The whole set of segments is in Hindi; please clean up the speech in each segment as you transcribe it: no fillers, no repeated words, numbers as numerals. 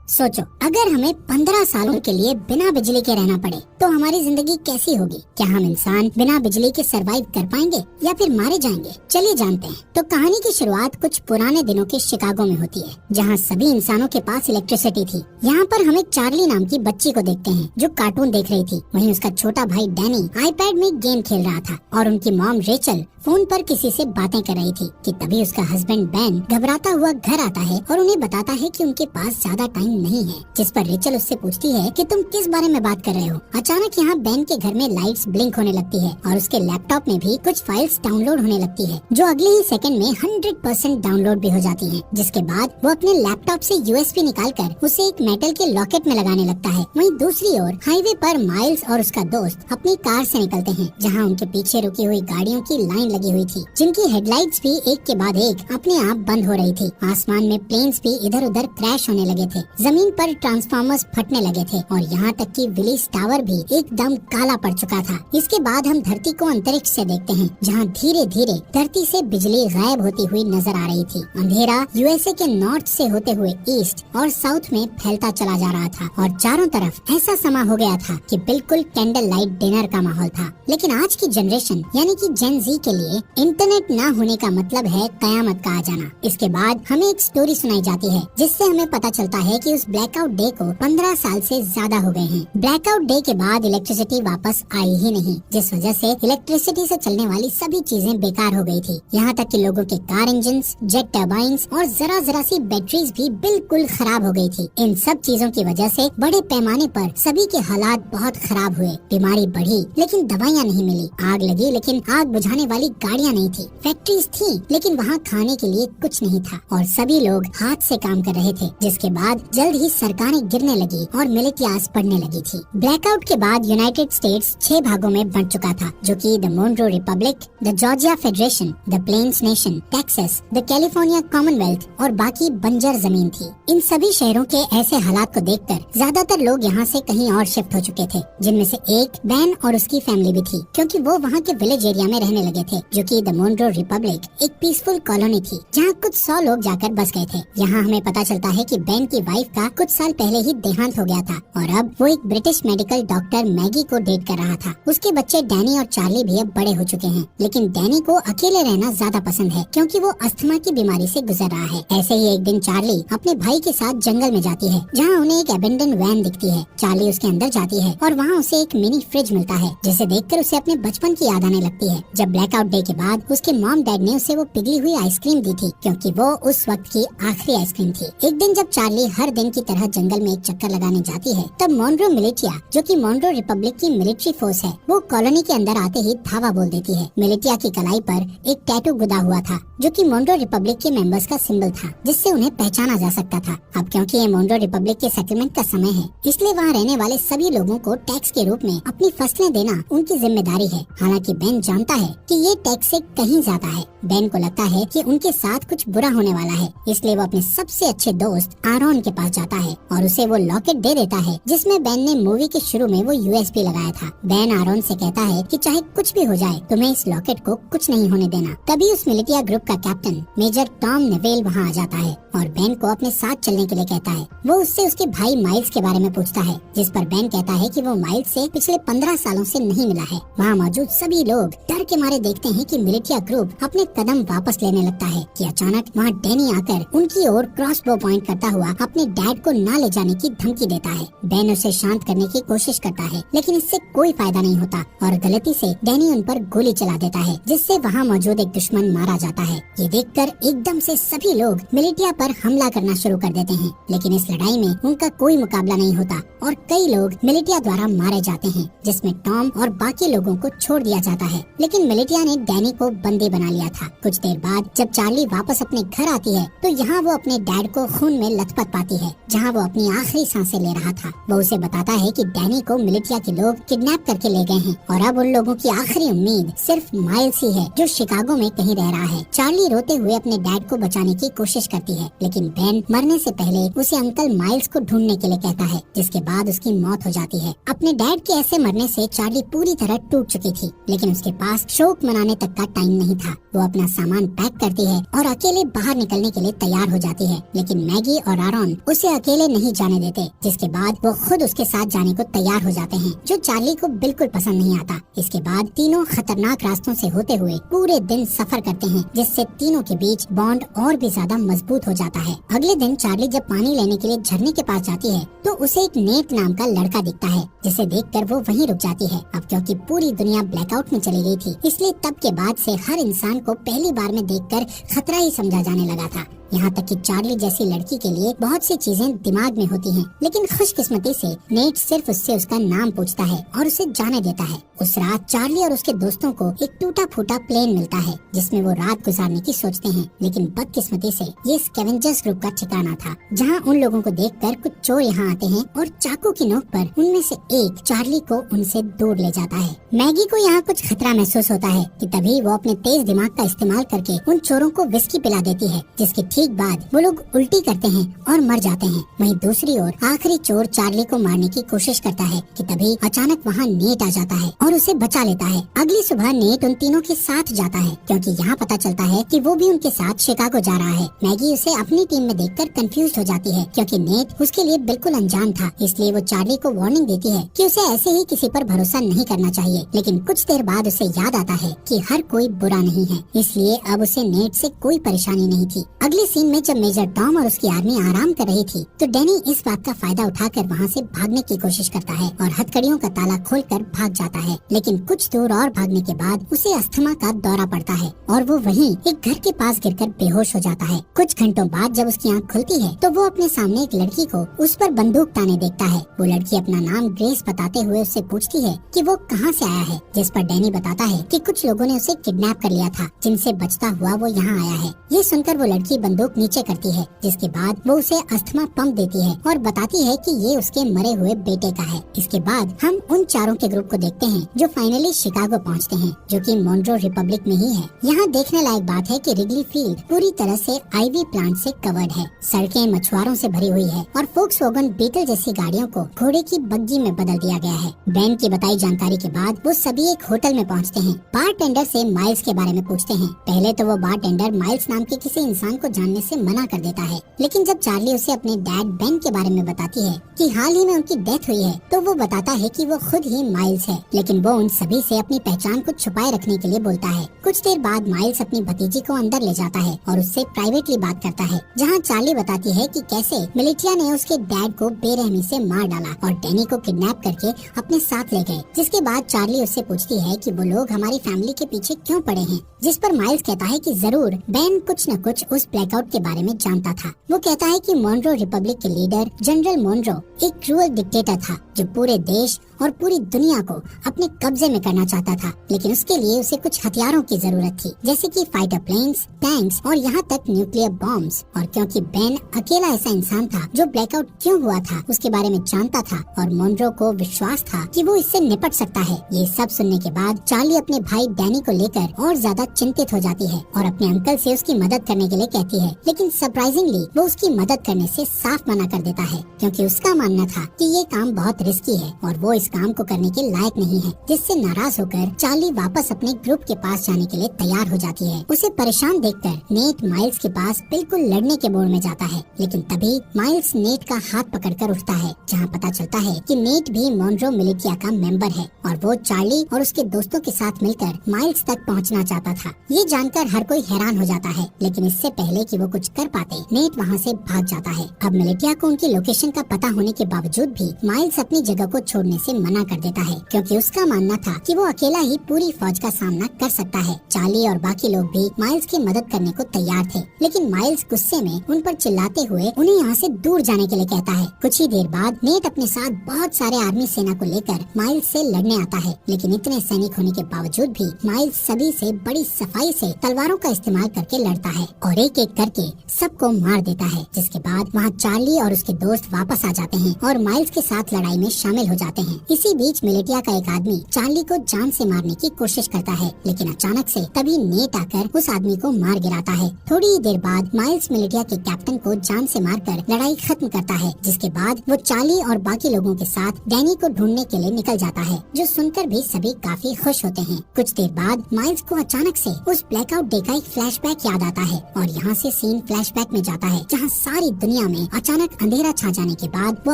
सोचो, अगर हमें 15 सालों के लिए बिना बिजली के रहना पड़े तो हमारी जिंदगी कैसी होगी। क्या हम इंसान बिना बिजली के सरवाइव कर पाएंगे या फिर मारे जाएंगे? चलिए जानते हैं। तो कहानी की शुरुआत कुछ पुराने दिनों के शिकागो में होती है, जहाँ सभी इंसानों के पास इलेक्ट्रिसिटी थी। यहाँ पर हम एक चार्ली नाम की बच्ची को देखते हैं जो कार्टून देख रही थी। वहीं उसका छोटा भाई डैनी आईपैड में गेम खेल रहा था और उनकी मॉम रेचल फोन पर किसी से बातें कर रही थी कि तभी उसका हस्बैंड बेन घबराता हुआ घर आता है और उन्हें बताता है कि उनके पास ज्यादा टाइम नहीं है। जिस पर रेचल उससे पूछती है कि तुम किस बारे में बात कर रहे हो। अचानक यहाँ बेन के घर में लाइट्स ब्लिंक होने लगती है और उसके लैपटॉप में भी कुछ फाइल्स डाउनलोड होने लगती है, जो अगले ही सेकंड में 100% डाउनलोड भी हो जाती है। जिसके बाद वो अपने लैपटॉप से यूएसबी निकालकर उसे एक मेटल के लॉकेट में लगाने लगता है। वहीं दूसरी ओर हाईवे पर माइल्स और उसका दोस्त अपनी कार से निकलते हैं, जहाँ उनके पीछे रुकी हुई गाड़ियों की लाइन लगी हुई थी, जिनकी हेडलाइट्स भी एक के बाद एक अपने आप बंद हो रही थी। आसमान में प्लेन्स भी इधर उधर क्रैश होने लगे थे, जमीन पर ट्रांसफार्मर्स फटने लगे थे और यहाँ तक कि विलिस टावर भी एकदम काला पड़ चुका था। इसके बाद हम धरती को अंतरिक्ष से देखते हैं, जहाँ धीरे धीरे धरती से बिजली गायब होती हुई नजर आ रही थी। अंधेरा यूएसए के नॉर्थ से होते हुए ईस्ट और साउथ में फैलता चला जा रहा था और चारों तरफ ऐसा समा हो गया था कि बिल्कुल कैंडल लाइट डिनर का माहौल था। लेकिन आज की जनरेशन यानी कि जेन जी के लिए इंटरनेट ना होने का मतलब है कयामत का आ जाना। इसके बाद हमें एक स्टोरी सुनाई जाती है, जिससे हमें पता चलता है कि उस ब्लैकआउट डे को 15 साल से ज्यादा हो गए हैं। ब्लैकआउट डे के बाद इलेक्ट्रिसिटी वापस आई ही नहीं, जिस वजह से इलेक्ट्रिसिटी से चलने वाली सभी चीजें बेकार हो गई थी। यहाँ तक कि लोगों के कार इंजन, जेट टर्बाइन्स और जरा सी बैटरीज भी बिल्कुल खराब हो गई थी। इन सब चीजों की वजह से बड़े पैमाने पर सभी के हालात बहुत खराब हुए। बीमारी बढ़ी लेकिन दवाइयाँ नहीं मिली, आग लगी लेकिन आग बुझाने वाली गाड़ियाँ नहीं थी, फैक्ट्रीज थी लेकिन वहाँ खाने के लिए कुछ नहीं था और सभी लोग हाथ से काम कर रहे थे। जिसके बाद जल्द ही सरकारें गिरने लगी और मिलिटियाज पड़ने लगी थी। ब्लैकआउट के बाद यूनाइटेड स्टेट्स 6 भागों में बंट चुका था, जो कि the Monroe Republic, the Georgia Federation, the Plains Nation, Texas, the California Commonwealth और बाकी बंजर जमीन थी। इन सभी शहरों के ऐसे हालात को देखकर ज्यादातर लोग यहाँ से कहीं और शिफ्ट हो चुके थे, जिनमें से एक बैन और उसकी फैमिली भी थी, क्योंकि वो वहाँ के विलेज एरिया में रहने लगे थे, जो कि द मोनरो रिपब्लिक एक पीसफुल कॉलोनी थी, जहाँ कुछ 100 लोग जाकर बस गए थे। यहाँ हमें पता चलता है कि बेन की वाइफ का कुछ साल पहले ही देहांत हो गया था और अब वो एक ब्रिटिश मेडिकल डॉक्टर मैगी को डेट कर रहा था। उसके बच्चे डैनी और चार्ली भी अब बड़े हो चुके हैं, लेकिन डैनी को अकेले रहना ज्यादा पसंद है, क्योंकि वो अस्थमा की बीमारी से गुजर रहा है। ऐसे ही एक दिन चार्ली अपने भाई के साथ जंगल में जाती है, जहाँ उन्हें एक एबेंडन वैन दिखती है। चार्ली उसके अंदर जाती है और वहाँ उसे एक मिनी फ्रिज मिलता है, जिसे देखकर उसे अपने बचपन की याद आने लगती है, जब ब्लैकआउट डे के बाद उसके मॉम डैड ने उसे वो पिघली हुई आइसक्रीम दी थी, क्योंकि वो उस वक्त की आखिरी आइसक्रीम थी। एक दिन जब चार्ली हर दिन की तरह जंगल में एक चक्कर लगाने जाती है, तब मोनरो मिलिटिया, जो कि मोनरो रिपब्लिक की मिलिट्री फोर्स है, वो कॉलोनी के अंदर आते ही धावा बोल देती है। मिलिटिया की कलाई पर एक टैटू गुदा हुआ था, जो कि मोनरो रिपब्लिक के मेंबर्स का सिंबल था, जिससे उन्हें पहचाना जा सकता था। अब क्योंकि ये मोनरो रिपब्लिक के सेटलमेंट का समय है, इसलिए वहाँ रहने वाले सभी लोगों को टैक्स के रूप में अपनी फसलें देना उनकी जिम्मेदारी है। हालांकि बेन जानता है कि ये टैक्स से कहीं ज्यादा है। बेन को लगता है कि उनके साथ कुछ बुरा होने वाला है, इसलिए वो अपने सबसे अच्छे दोस्त आरोन के पास जाता है और उसे वो लॉकेट दे देता है, जिसमें बेन ने मूवी के शुरू में वो यूएसबी लगाया था। बेन आरोन से कहता है कि चाहे कुछ भी हो जाए, तुम्हें इस लॉकेट को कुछ नहीं होने देना। तभी उस मिलिटिया ग्रुप का कैप्टन मेजर टॉम नेवेल वहाँ आ जाता है और बेन को अपने साथ चलने के लिए कहता है। वो उससे उसके भाई माइल्स के बारे में पूछता है, जिस पर बेन कहता है कि वो माइल्स से पिछले 15 सालों से नहीं मिला है। वहाँ मौजूद सभी लोग डर के मारे देखते हैं कि मिलिटिया ग्रुप अपने कदम वापस लेने लगता है कि अचानक वहाँ डैनी आकर उनकी ओर क्रॉसबो पॉइंट करता हुआ अपने डैड को ना ले जाने की धमकी देता है। बेन उसे शांत करने की कोशिश करता है, लेकिन इससे कोई फायदा नहीं होता और गलती से डैनी उन पर गोली चला देता है, जिससे वहाँ मौजूद एक दुश्मन मारा जाता है। ये देखकर एकदम से सभी लोग मिलिटिया पर हमला करना शुरू कर देते हैं, लेकिन इस लड़ाई में उनका कोई मुकाबला नहीं होता और कई लोग मिलिटिया द्वारा मारे जाते हैं, जिसमें टॉम और बाकी लोगों को छोड़ दिया जाता है। लेकिन मिलिटिया ने डैनी को बंदी बना लिया था। कुछ देर बाद जब चार्ली वापस अपने घर आती है, तो यहाँ वो अपने डैड को खून में लथपथ पाती है, जहाँ वो अपनी आखिरी सांसें ले रहा था। वो उसे बताता है कि डैनी को मिलिटिया के लोग किडनैप करके ले गए हैं और अब उन लोगों की आखिरी उम्मीद सिर्फ माइल्स ही है, जो शिकागो में कहीं रह रहा है। चार्ली रोते हुए अपने डैड को बचाने की कोशिश करती है, लेकिन बेन मरने से पहले उसे अंकल माइल्स को ढूंढने के लिए कहता है, जिसके बाद उसकी मौत हो जाती है। अपने डैड के ऐसे मरने से चार्ली पूरी तरह टूट चुकी थी, लेकिन उसके पास शोक मनाने तक का टाइम नहीं था। वो अपना सामान पैक करती है और अकेले बाहर निकलने के लिए तैयार हो जाती है, लेकिन मैगी और आरॉन उसे अकेले नहीं जाने देते, जिसके बाद वो खुद उसके साथ जाने को तैयार हो जाते हैं, जो चार्ली को बिल्कुल पसंद नहीं आता। इसके बाद तीनों खतरनाक रास्तों से होते हुए पूरे दिन सफर करते हैं, जिससे तीनों के बीच बॉन्ड और भी ज्यादा मजबूत हो जाता है। अगले दिन चार्ली जब पानी लेने के लिए झरने के पास जाती है तो उसे एक नेट नाम का लड़का दिखता है, जिसे देखकर वो वहीं रुक जाती है। अब क्योंकि पूरी दुनिया ब्लैकआउट में चली गई थी, इसलिए तब के बाद से हर इंसान को पहली बार में देखकर खतरा ही समझा जाने लगा था। यहाँ तक कि चार्ली जैसी लड़की के लिए बहुत सी चीजें दिमाग में होती हैं, लेकिन खुशकिस्मती से नेट सिर्फ उससे उसका नाम पूछता है और उसे जाने देता है। उस रात चार्ली और उसके दोस्तों को एक टूटा फूटा प्लेन मिलता है, जिसमें वो रात गुजारने की सोचते हैं, लेकिन बदकिस्मती से ये स्कैवेंजर्स ग्रुप का ठिकाना था, जहाँ उन लोगों को देखकर कुछ चोर यहाँ आते हैं और चाकू की नोक पर उनमें से एक चार्ली को उनसे दूर ले जाता है। मैगी को यहाँ कुछ खतरा महसूस होता है कि तभी वो अपने तेज दिमाग का इस्तेमाल करके उन चोरों को विस्की पिला देती है, जिसके ठीक बाद वो लोग उल्टी करते हैं और मर जाते हैं। वहीं दूसरी ओर आखिरी चोर चार्ली को मारने की कोशिश करता है कि तभी अचानक वहाँ नेट आ जाता है और उसे बचा लेता है। अगली सुबह नेट उन तीनों के साथ जाता है, क्योंकि यहाँ पता चलता है कि वो भी उनके साथ शिकागो जा रहा है। मैगी उसे अपनी टीम में देखकर कंफ्यूज हो जाती है, क्योंकि नेट उसके लिए बिल्कुल अनजान था, इसलिए वो चार्ली को वार्निंग देती है कि उसे ऐसे ही किसी पर भरोसा नहीं करना चाहिए। लेकिन कुछ देर बाद उसे याद आता है कि हर कोई बुरा नहीं है, इसलिए अब उसे नेट से कोई परेशानी नहीं थी। अगले सीन में जब मेजर टॉम और उसकी आर्मी आराम कर रही थी तो डैनी इस बात का फायदा उठाकर वहाँ से भागने की कोशिश करता है और हथकड़ियों का ताला खोलकर भाग जाता है। लेकिन कुछ दूर और भागने के बाद उसे अस्थमा का दौरा पड़ता है और वो वहीं एक घर के पास गिरकर बेहोश हो जाता है। कुछ घंटों बाद जब उसकी आंख खुलती है तो वो अपने सामने एक लड़की को उस पर बंदूक ताने देखता है। वो लड़की अपना नाम ग्रेस बताते हुए उससे पूछती है कि वो कहाँ से आया है, जिस पर डैनी बताता है कि कुछ लोगों ने उसे किडनैप कर लिया था, जिनसे बचता हुआ वो यहाँ आया है। ये सुनकर वो लड़की बंदूक नीचे करती है, जिसके बाद वो उसे अस्थमा पंप देती है और बताती है कि ये उसके मरे हुए बेटे का है। इसके बाद हम उन चारों के ग्रुप को देखते हैं जो फाइनली शिकागो पहुंचते हैं, जो कि मोन्ट्रो रिपब्लिक में ही है। यहाँ देखने लायक बात है कि रिगली फील्ड पूरी तरह से आईवी प्लांट से कवर्ड है, सड़कें मछुआरों से भरी हुई है और फोक्सवैगन बीटल जैसी गाड़ियों को घोड़े की बग्गी में बदल दिया गया है। बैन की बताई जानकारी के बाद वो सभी एक होटल में पहुँचते हैं। बारटेंडर से माइल्स के बारे में पूछते हैं। पहले तो वो बारटेंडर माइल्स नाम के किसी इंसान को जानने से मना कर देता है, लेकिन जब चार्ली उसे अपने डैड बेन के बारे में बताती है कि हाल ही में उनकी डेथ हुई है, तो वो बताता है कि वो खुद ही माइल्स है, लेकिन वो उन सभी से अपनी पहचान को छुपाए रखने के लिए बोलता है। कुछ देर बाद माइल्स अपनी भतीजी को अंदर ले जाता है और उससे प्राइवेटली बात करता है, जहाँ चार्ली बताती है कि कैसे मिलिटिया ने उसके डैड को बेरहमी से मार डाला और डैनी को किडनैप करके अपने साथ ले गए। जिसके बाद चार्ली उससे पूछती है कि वो लोग हमारी फैमिली के पीछे क्यों पड़े हैं, जिस पर माइल्स कहता है कि जरूर बेन कुछ न कुछ उस ब्लैकआउट के बारे में जानता था। वो कहता है कि मोन्ट्रो रिपब्लिक के लीडर जनरल मोन्ट्रो एक क्रूअल डिक्टेटर था, जो पूरे देश और पूरी दुनिया को अपने कब्जे में करना चाहता था, लेकिन उसके लिए उसे कुछ हथियारों की जरूरत थी, जैसे कि फाइटर प्लेन्स, टैंक्स और यहाँ तक न्यूक्लियर बॉम्ब्स। और क्योंकि बेन अकेला ऐसा इंसान था जो ब्लैकआउट क्यों हुआ था उसके बारे में जानता था और मोन्ट्रो को विश्वास था कि वो इससे निपट सकता है। ये सब सुनने के बाद चार्ली अपने भाई डैनी को लेकर और ज्यादा चिंतित हो जाती है और अपने अंकल से उसकी मदद करने के लिए कहती है, लेकिन सरप्राइजिंगली वो उसकी मदद करने से साफ मना कर देता है, क्योंकि उसका मानना था कि ये काम बहुत रिस्की है और वो इस काम को करने के लायक नहीं है। जिससे नाराज होकर चार्ली वापस अपने ग्रुप के पास जाने के लिए तैयार हो जाती है। उसे परेशान देखकर नेट माइल्स के पास बिल्कुल लड़ने के मूड में जाता है, लेकिन तभी माइल्स नेट का हाथ पकड़कर उठता है, जहाँ पता चलता है कि नेट भी मोन्ट्रो मिलिटिया का मेंबर है और वो चार्ली और उसके दोस्तों के साथ मिलकर माइल्स तक पहुँचना चाहता था। ये जानकर हर कोई हैरान हो जाता है, लेकिन इससे पहले कि वो कुछ कर पाते नेट वहाँ से भाग जाता है। अब मिलिटिया को उनकी लोकेशन का पता होने के बावजूद भी माइल्स अपनी जगह को छोड़ने से मना कर देता है, क्योंकि उसका मानना था कि वो अकेला ही पूरी फौज का सामना कर सकता है। चार्ली और बाकी लोग भी माइल्स की मदद करने को तैयार थे, लेकिन माइल्स गुस्से में उन पर चिल्लाते हुए उन्हें यहाँ से दूर जाने के लिए कहता है। कुछ ही देर बाद नेट अपने साथ बहुत सारे आर्मी सेना को लेकर माइल्स से लड़ने आता है, लेकिन इतने सैनिक होने के बावजूद भी माइल्स सभी से बड़ी सफाई से तलवारों का इस्तेमाल करके लड़ता है और एक एक करके सबको मार देता है। जिसके बाद वहाँ चार्ली और उसके दोस्त वापस आ जाते हैं और माइल्स के साथ लड़ाई में शामिल हो जाते हैं। इसी बीच मिलिटिया का एक आदमी चार्ली को जान से मारने की कोशिश करता है, लेकिन अचानक अचानक से तभी नेट आकर उस आदमी को मार गिराता है। थोड़ी ही देर बाद माइल्स मिलिटिया के कैप्टन को जान से मारकर लड़ाई खत्म करता है, जिसके बाद वो चार्ली और बाकी लोगों के साथ डैनी को ढूंढने के लिए निकल जाता है, जो सुनकर भी सभी काफी खुश होते हैं। कुछ देर बाद माइल्स को अचानक से उस ब्लैकआउट डे का एक फ्लैशबैक याद आता है और यहाँ से सीन फ्लैशबैक में जाता है, जहाँ सारी दुनिया में अचानक अंधेरा छा जाने के बाद वो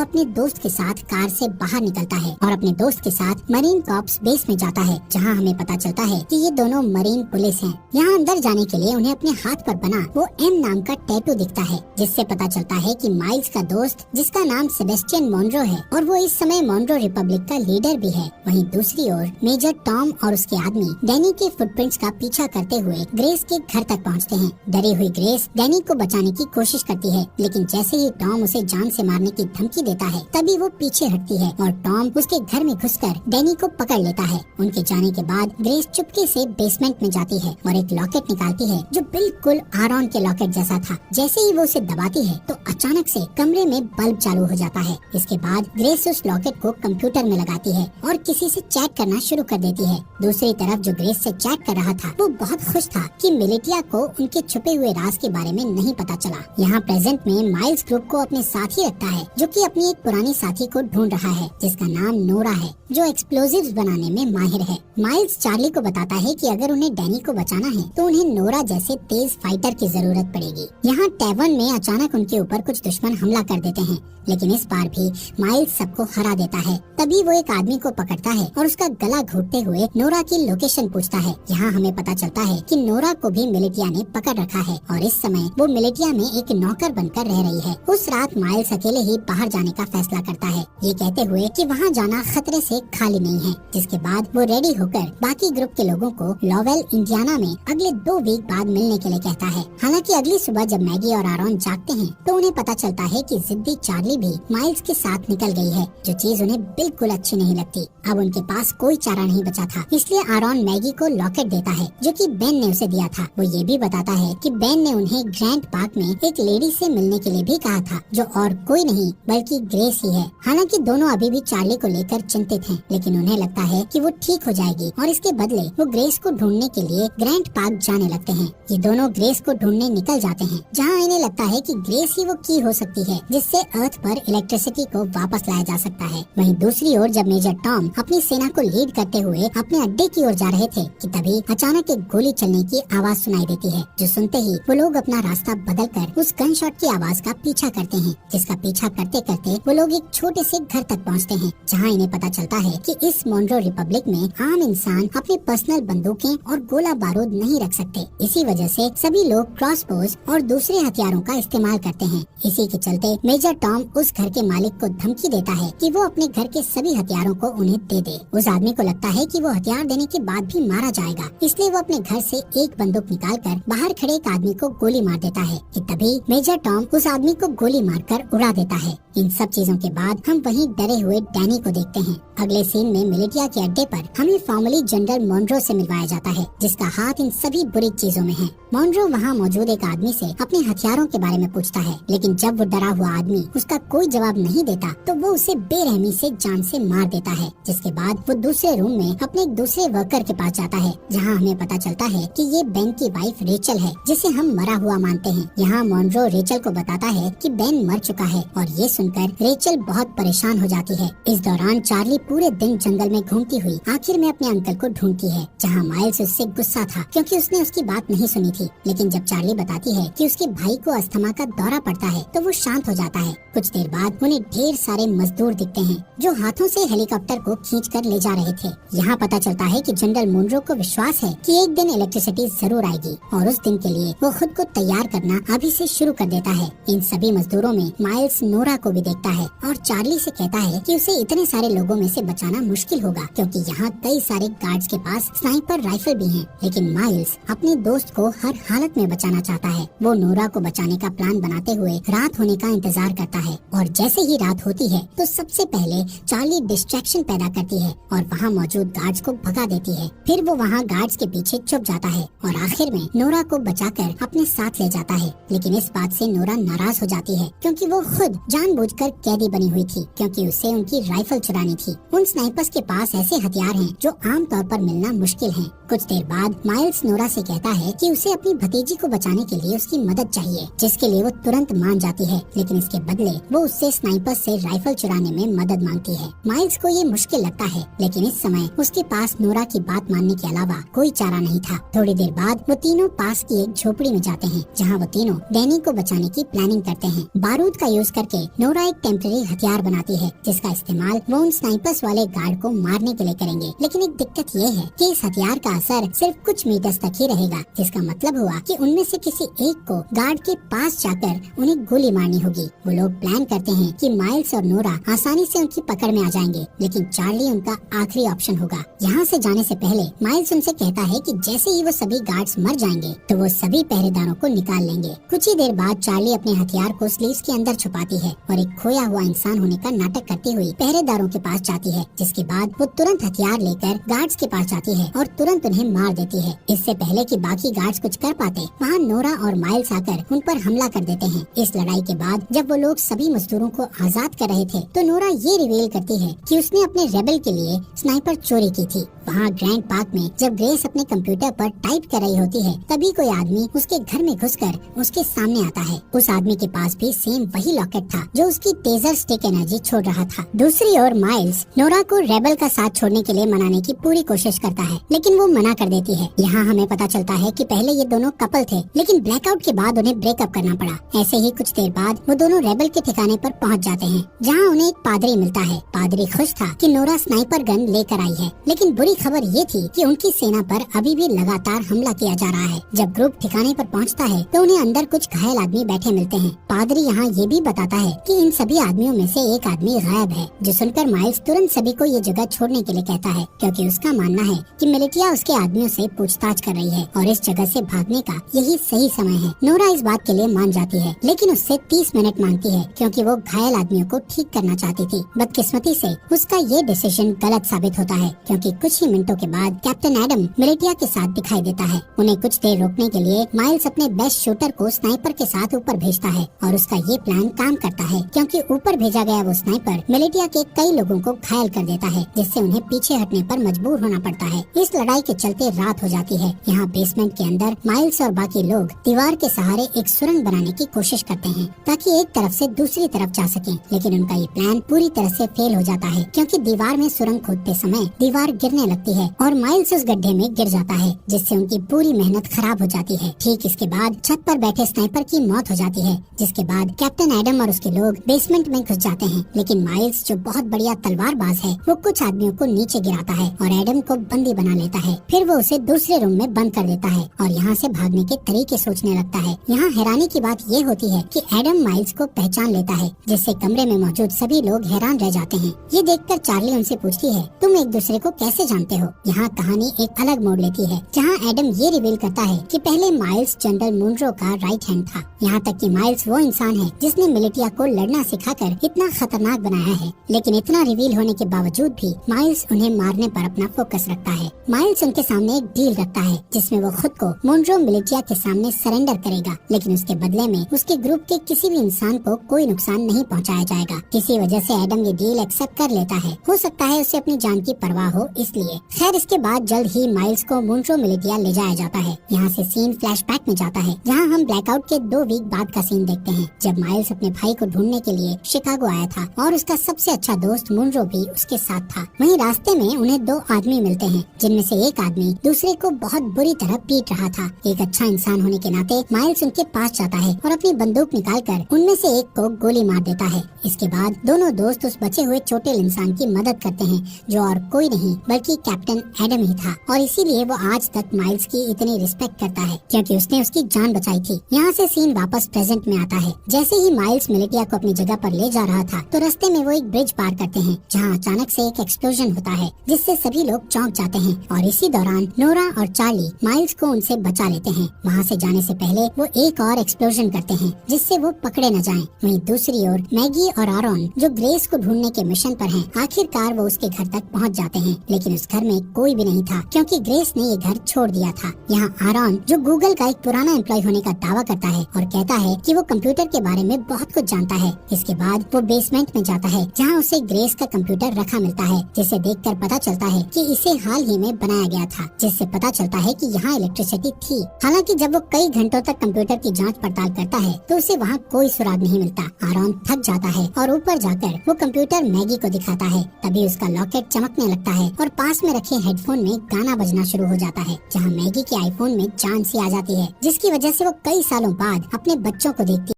अपने दोस्त के साथ कार से बाहर निकलता है और अपने दोस्त के साथ मरीन कॉर्प्स बेस में जाता है, जहाँ हमें पता चलता है कि ये दोनों मरीन पुलिस हैं। यहाँ अंदर जाने के लिए उन्हें अपने हाथ पर बना वो एम नाम का टैटू दिखता है, जिससे पता चलता है कि माइल्स का दोस्त, जिसका नाम सेबेस्टियन मॉन्रो है और वो इस समय मॉन्रो रिपब्लिक का लीडर भी है। वहीं दूसरी ओर मेजर टॉम और उसके आदमी डैनी के फुटप्रिंट्स का पीछा करते हुए ग्रेस के घर तक पहुँचते हैं। डरी हुई ग्रेस डैनी को बचाने की कोशिश करती है, लेकिन जैसे ही टॉम उसे जान से मारने की धमकी देता है, तभी वो पीछे हटती है और टॉम उसके घर में घुसकर डैनी को पकड़ लेता है। उनके जाने के बाद ग्रेस चुपके से बेसमेंट में जाती है और एक लॉकेट निकालती है, जो बिल्कुल आरॉन के लॉकेट जैसा था। जैसे ही वो उसे दबाती है तो अचानक से कमरे में बल्ब चालू हो जाता है। इसके बाद ग्रेस उस लॉकेट को कंप्यूटर में लगाती है और किसी से चैट करना शुरू कर देती है। दूसरी तरफ जो ग्रेस से चैट कर रहा था वो बहुत खुश था कि मिलिटिया को उनके छुपे हुए राज के बारे में नहीं पता चला। यहाँ प्रेजेंट में माइल्स ग्रुप को अपने साथ ही रखता है, जो कि अपनी एक पुरानी साथी को ढूंढ रहा है, जिसका नाम नोरा है, जो एक्सप्लोजिव्स बनाने में माहिर है। माइल्स चार्ली को बताता है कि अगर उन्हें डैनी को बचाना है तो उन्हें नोरा जैसे तेज फाइटर की जरूरत पड़ेगी। यहाँ टैवर्न में अचानक उनके ऊपर कुछ दुश्मन हमला कर देते हैं, लेकिन इस बार भी माइल्स सबको हरा देता है। तभी वो एक आदमी को पकड़ता है और उसका गला घोटते हुए नोरा की लोकेशन पूछता है। यहाँ हमें पता चलता है कि नोरा को भी मिलिटिया ने पकड़ रखा है और इस समय वो मिलिटिया में एक नौकर बनकर रह रही है। उस रात माइल्स अकेले ही बाहर जाने का फैसला करता है, ये कहते हुए कि वहाँ जाना खतरे से खाली नहीं है। जिसके बाद वो रेडी होकर बाकी ग्रुप के लोगों को लॉवेल इंडियाना में अगले 2 वीक बाद मिलने के लिए कहता है। हालांकि अगली सुबह जब मैगी और आरॉन जागते हैं तो उन्हें पता चलता है कि जिद्दी चार्ली भी माइल्स के साथ निकल गई है, जो चीज उन्हें बिल्कुल अच्छी नहीं लगती। अब उनके पास कोई चारा नहीं बचा था, इसलिए आरॉन मैगी को लॉकेट देता है, जो कि बेन ने उसे दिया था। वो ये भी बताता है कि बेन ने उन्हें ग्रैंड पार्क में एक लेडी से मिलने के लिए भी कहा था, जो और कोई नहीं बल्कि ग्रेस ही है। हालांकि दोनों अभी भी चार्ली को लेकर चिंतित हैं, लेकिन उन्हें लगता है कि वो ठीक हो जाएगी और इसके बदले वो ग्रेस को ढूंढने के लिए ग्रैंड पार्क जाने लगते हैं। ये दोनों ग्रेस को ढूंढने निकल जाते हैं, जहाँ इन्हें लगता है कि ग्रेस ही वो की हो सकती है जिससे अर्थ पर इलेक्ट्रिसिटी को वापस लाया जा सकता है। वहीं दूसरी ओर जब मेजर टॉम अपनी सेना को लीड करते हुए अपने अड्डे की ओर जा रहे थे कि तभी अचानक एक गोली चलने की आवाज सुनाई देती है, जो सुनते ही वो लोग अपना रास्ता बदलकर उस गन शॉट की आवाज का पीछा करते हैं, जिसका पीछा करते करते वो लोग एक छोटे से घर तक पहुंचते हैं, जहां इन्हें पता चलता है कि इस मॉन्रो रिपब्लिक में आम इंसान अपनी पर्सनल बंदूकें और गोला बारूद नहीं रख सकते। इसी वजह से सभी लोग क्रॉसबोज और दूसरे हथियारों का इस्तेमाल करते हैं। इसी के चलते मेजर टॉम उस घर के मालिक को धमकी देता है कि वो अपने घर के सभी हथियारों को उन्हें दे दे। उस आदमी को लगता है कि वो हथियार देने के बाद भी मारा जाएगा, इसलिए वो अपने घर से एक बंदूक निकालकर बाहर खड़े एक आदमी को गोली मार देता है कि तभी मेजर टॉम उस आदमी को गोली मारकर उड़ा देता है। इन सब चीजों के बाद हम वहीं डरे हुए डैनी को देखते हैं। अगले सीन में मिलिटिया के अड्डे पर हमें फॉर्मली जनरल मॉन्रो से मिलवाया जाता है, जिसका हाथ इन सभी बुरी चीजों में है। मॉन्रो वहाँ मौजूद एक आदमी से अपने हथियारों के बारे में पूछता है, लेकिन जब वो डरा हुआ आदमी उसका कोई जवाब नहीं देता तो वो उसे बेरहमी से जान से मार देता है। जिसके बाद वो दूसरे रूम में अपने एक दूसरे वर्कर के पास जाता है, जहाँ हमें पता चलता है कि ये बेन की वाइफ रेचल है, जिसे हम मरा हुआ मानते हैं। यहाँ मॉन्रो रेचल को बताता है कि बेन मर चुका है और ये सुनकर रेचल बहुत परेशान हो जाती है। इस दौरान चार्ली पूरे दिन जंगल में घूमती हुई आखिर में अपने अंकल को ढूंढती है, जहाँ माइल्स उससे गुस्सा था क्योंकि उसने उसकी बात नहीं सुनी थी। लेकिन जब चार्ली बताती है कि उसके भाई को अस्थमा का दौरा पड़ता है तो वो शांत हो जाता है। कुछ देर बाद उन्हें ढेर सारे मजदूर दिखते हैं जो हाथों से हेलीकॉप्टर को खींचकर ले जा रहे थे। यहाँ पता चलता है कि जनरल मोन्रो को विश्वास है कि एक दिन इलेक्ट्रिसिटी जरूर आएगी और उस दिन के लिए वो खुद को तैयार करना अभी से शुरू कर देता है। इन सभी मजदूरों में माइल्स नोरा को भी देखता है और चार्ली से कहता है कि उसे इतने सारे लोगों में से बचाना मुश्किल होगा, क्योंकि यहाँ कई सारे गार्ड्स के पास स्नाइपर राइफल भी हैं। लेकिन माइल्स अपने दोस्त को हर हालत में बचाना चाहता है। वो नोरा को बचाने का प्लान बनाते हुए रात होने का इंतजार करता है और जैसे ही रात होती है तो सबसे पहले चार्ली डिस्ट्रैक्शन पैदा करती है और वहाँ मौजूद गार्ड्स को भगा देती है। फिर वो वहाँ गार्ड्स के पीछे छुप जाता है और आखिर में नोरा को बचाकर अपने साथ ले जाता है। लेकिन इस बात से नोरा नाराज हो जाती है क्योंकि वो खुद जानबूझकर कैदी बनी हुई थी, क्योंकि उसे उनकी राइफल चुरानी थी। उन स्नाइपर्स के पास ऐसे हथियार हैं जो आम तौर पर मिलना मुश्किल हैं। कुछ कुछ देर बाद माइल्स नोरा से कहता है कि उसे अपनी भतीजी को बचाने के लिए उसकी मदद चाहिए, जिसके लिए वो तुरंत मान जाती है, लेकिन इसके बदले वो उससे स्नाइपर से राइफल चुराने में मदद मांगती है। माइल्स को ये मुश्किल लगता है, लेकिन इस समय उसके पास नोरा की बात मानने के अलावा कोई चारा नहीं था। थोड़ी देर बाद वो तीनों पास की एक झोपड़ी में जाते हैं, जहाँ वो तीनों डैनी को बचाने की प्लानिंग करते हैं। बारूद का यूज करके नोरा एक टेम्परेरी हथियार बनाती है, जिसका इस्तेमाल वो उन स्नाइपर्स वाले गार्ड को मारने के लिए करेंगे। लेकिन एक दिक्कत ये है कि इस हथियार का असर सिर्फ कुछ मीटर्स तक ही रहेगा, जिसका मतलब हुआ कि उनमें से किसी एक को गार्ड के पास जाकर उन्हें गोली मारनी होगी। वो लोग प्लान करते हैं कि माइल्स और नोरा आसानी से उनकी पकड़ में आ जाएंगे, लेकिन चार्ली उनका आखिरी ऑप्शन होगा। यहाँ से जाने से पहले माइल्स उनसे कहता है कि जैसे ही वो सभी गार्ड्स मर जाएंगे तो वो सभी पहरेदारों को निकाल लेंगे। कुछ ही देर बाद चार्ली अपने हथियार को स्लीव्स के अंदर छुपाती है और एक खोया हुआ इंसान होने का नाटक करती हुई पहरेदारों के पास जाती है, जिसके बाद वो तुरंत हथियार लेकर गार्ड्स के पास जाती है और तुरंत उन्हें मार देती है। इससे पहले कि बाकी गार्ड्स कुछ कर पाते, वहाँ नोरा और माइल्स आकर उन पर हमला कर देते हैं। इस लड़ाई के बाद जब वो लोग सभी मजदूरों को आजाद कर रहे थे, तो नोरा ये रिवील करती है कि उसने अपने रेबल के लिए स्नाइपर चोरी की थी। वहाँ ग्रैंड पार्क में जब ग्रेस अपने कंप्यूटर पर टाइप कर रही होती है, तभी कोई आदमी उसके घर में घुसकर उसके सामने आता है। उस आदमी के पास भी सेम वही लॉकेट था जो उसकी टेजर स्टिक एनर्जी छोड़ रहा था। दूसरी ओर माइल्स नोरा को रेबल का साथ छोड़ने के लिए मनाने की पूरी कोशिश करता है, लेकिन वो मना कर देती है। यहाँ हमें पता चलता है कि पहले ये दोनों कपल थे, लेकिन ब्लैकआउट के बाद उन्हें ब्रेकअप करना पड़ा। ऐसे ही कुछ देर बाद वो दोनों रेबल के ठिकाने पर पहुँच जाते हैं, जहाँ उन्हें एक पादरी मिलता है। पादरी खुश था कि नोरा स्नाइपर गन लेकर आई है, लेकिन बुरी खबर ये थी कि उनकी सेना पर अभी भी लगातार हमला किया जा रहा है। जब ग्रुप ठिकाने पर पहुंचता है तो उन्हें अंदर कुछ घायल आदमी बैठे मिलते हैं। पादरी यहाँ ये भी बताता है कि इन सभी आदमियों में से एक आदमी गायब है, जो सुनकर माइल्स तुरंत सभी को ये जगह छोड़ने के लिए कहता है, क्योंकि उसका मानना है कि मिलिटिया उसके आदमियों से पूछताछ कर रही है और इस जगह से भागने का यही सही समय है। नोरा इस बात के लिए मान जाती है, लेकिन उससे 30 मिनट मांगती है, क्योंकि वो घायल आदमियों को ठीक करना चाहती थी। बदकिस्मती से उसका ये डिसीजन गलत साबित होता है, क्योंकि कुछ ही मिनटों के बाद कैप्टन एडम मिलिटिया के साथ दिखाई देता है। उन्हें कुछ देर रोकने के लिए माइल्स अपने बेस्ट शूटर को स्नाइपर के साथ ऊपर भेजता है और उसका ये प्लान काम करता है, क्योंकि ऊपर भेजा गया वो स्नाइपर मिलिटिया के कई लोगों को घायल कर देता है, जिससे उन्हें पीछे हटने पर मजबूर होना पड़ता है। इस लड़ाई के चलते रात हो जाती है। यहाँ बेसमेंट के अंदर माइल्स और बाकी लोग दीवार के सहारे एक सुरंग बनाने की कोशिश करते हैं, ताकि एक तरफ से दूसरी तरफ जा सकें, लेकिन उनका ये प्लान पूरी तरह से फेल हो जाता है, क्योंकि दीवार में सुरंग खोदते समय दीवार गिरने लगती है और माइल्स उस गड्ढे में गिर जाता है, जिससे उनकी पूरी मेहनत खराब हो जाती है। ठीक इसके बाद छत पर बैठे स्नाइपर की मौत हो जाती है, जिसके बाद कैप्टन एडम और उसके लोग बेसमेंट में घुस जाते हैं। लेकिन माइल्स, जो बहुत बढ़िया तलवारबाज है, वो कुछ आदमियों को नीचे गिराता है और एडम को बंदी बना लेता है। फिर वो उसे दूसरे रूम में बंद कर देता है और यहाँ से भागने के तरीके सोचने लगता है। यहाँ हैरानी की बात ये होती है कि एडम माइल्स को पहचान लेता है, जिससे कमरे में मौजूद सभी लोग हैरान रह जाते हैं। ये देखकर चार्ली उनसे पूछती है, तुम एक दूसरे को कैसे जानते हो? यहाँ कहानी एक अलग मोड़ लेती है, जहाँ एडम ये रिवील करता है कि पहले माइल्स जनरल मुनरो का राइट हैंड था। यहाँ तक कि माइल्स वो इंसान है जिसने मिलिटिया को लड़ना सिखाकर इतना खतरनाक बनाया है, लेकिन इतना रिवील होने के बावजूद भी माइल्स उन्हें मारने पर अपना फोकस रखता है। माइल्स उनके सामने एक डील रखता है, जिसमें वो खुद को मुनरो मिलिटिया के सामने सरेंडर करेगा, लेकिन उसके बदले में उसके ग्रुप के किसी भी इंसान को कोई नुकसान नहीं पहुँचाया जाएगा। किसी वजह से एडम ये डील एक्सेप्ट कर लेता है। हो सकता है उसे अपनी जान की परवाह हो, इसलिए। खैर, इसके बाद जल्द ही माइल्स को मुनरो मिलिटिया ले जाया जाता है। यहाँ से सीन फ्लैशबैक में जाता है, जहाँ हम ब्लैकआउट के 2 वीक बाद का सीन देखते हैं, जब माइल्स अपने भाई को ढूंढने के लिए शिकागो आया था और उसका सबसे अच्छा दोस्त मुनरो भी उसके साथ था। वहीं रास्ते में उन्हें 2 आदमी मिलते हैं, जिनमें से एक आदमी दूसरे को बहुत बुरी तरह पीट रहा था। एक अच्छा इंसान होने के नाते माइल्स उनके पास जाता है और अपनी बंदूक निकालकर उनमें से एक को गोली मार देता है। इसके बाद दोनों दोस्त उस बचे हुए चोटिल इंसान की मदद करते हैं, जो और कोई नहीं बल्कि कैप्टन एडम ही था, और इसीलिए वो आज तक माइल्स की इतनी रिस्पेक्ट करता है, क्योंकि उसने उसकी जान बचाई थी। यहाँ से सीन वापस प्रेजेंट में आता है। जैसे ही माइल्स मिलिटिया को अपनी जगह पर ले जा रहा था, तो रास्ते में वो एक ब्रिज पार करते हैं, जहाँ अचानक से एक एक्सप्लोजन होता है, जिससे सभी लोग चौंक जाते हैं, और इसी दौरान नोरा और चार्ली माइल्स को उनसे बचा लेते हैं। वहाँ से जाने से पहले वो एक और एक्सप्लोजन करते हैं, जिससे वो पकड़े न जाएं। वहीं दूसरी ओर मैगी और आरोन, जो ग्रेस को ढूंढने के मिशन पर हैं, आखिरकार वो उसके घर तक पहुँच जाते हैं, लेकिन उस घर में कोई भी नहीं था, क्योंकि ग्रेस ने ये घर छोड़ दिया था। यहाँ आरोन, जो गूगल का एक पुराना एम्प्लॉय होने का दावा करता है और कहता है कि वो कंप्यूटर के बारे में बहुत कुछ जानता है। इसके बाद वो बेसमेंट में जाता है, जहाँ उसे ग्रेस का कंप्यूटर रखा मिलता है, जिसे देखकर पता चलता है कि इसे हाल ही में बनाया गया गया था, जिससे पता चलता है कि यहाँ इलेक्ट्रिसिटी थी। हालांकि जब वो कई घंटों तक कंप्यूटर की जांच पड़ताल करता है तो उसे वहाँ कोई सुराग नहीं मिलता। आरॉन थक जाता है और ऊपर जाकर वो कंप्यूटर मैगी को दिखाता है। तभी उसका लॉकेट चमकने लगता है और पास में रखे हेडफोन में गाना बजना शुरू हो जाता है, जहाँ मैगी के आईफोन में जान सी आ जाती है, जिसकी वजह से वो कई सालों बाद अपने बच्चों को देखती